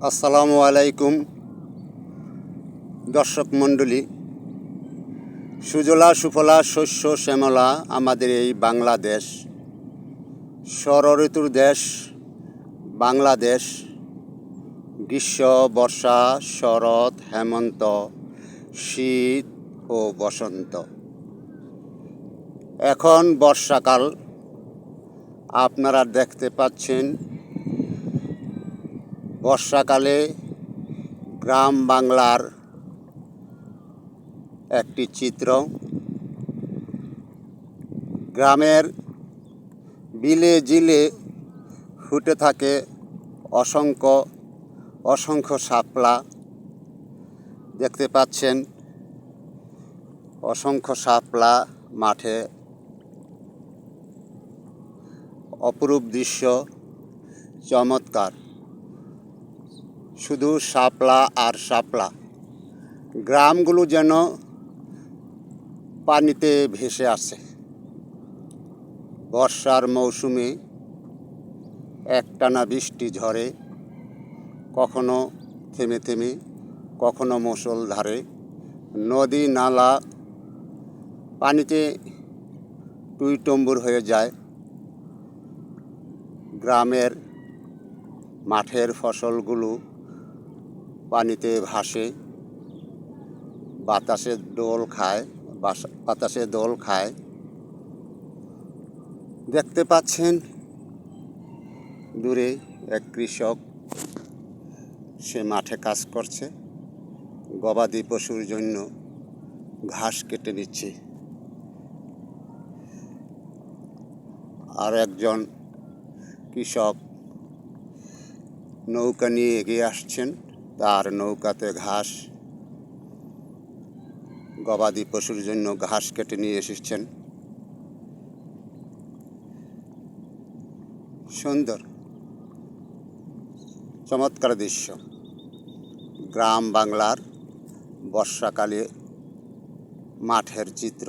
আসসালামু আলাইকুম দর্শক মণ্ডলী। সুজলা সুফলা শস্য শ্যামলা আমাদের এই বাংলাদেশ, ষড়ঋতুর দেশ বাংলাদেশ। গ্রীষ্ম, বর্ষা, শরৎ, হেমন্ত, শীত ও বসন্ত। এখন বর্ষাকাল। আপনারা দেখতে পাচ্ছেন বর্ষাকালে গ্রাম বাংলার একটি চিত্র। গ্রামের বিলে জিলে ফুটে থাকে অসংখ্য অসংখ্য শাপলা। দেখতে পাচ্ছেন অসংখ্য শাপলা মাঠে। অপরূপ দৃশ্য, চমৎকার। শুধু শাপলা আর শাপলা। গ্রামগুলো যেন পানিতে ভেসে আসে। বর্ষার মৌসুমে একটানা বৃষ্টি ঝরে, কখনো থেমে থেমে, কখনো মুষলধারে। নদী নালা পানিতে টইটম্বুর হয়ে যায়। গ্রামের মাঠের ফসলগুলো পানিতে ভাসে, বাতাসে দোল খায়। দেখতে পাচ্ছেন দূরে এক কৃষক, সে মাঠে কাজ করছে, গবাদি পশুর জন্য ঘাস কেটে নিচ্ছে। আর একজন কৃষক নৌকা নিয়ে এগিয়ে আসছেন, তার নৌকাতে ঘাস, গবাদি পশুর জন্য ঘাস কেটে নিয়ে এসেছেন। সুন্দর চমৎকার দৃশ্য। গ্রাম বাংলার বর্ষাকালে মাঠের চিত্র।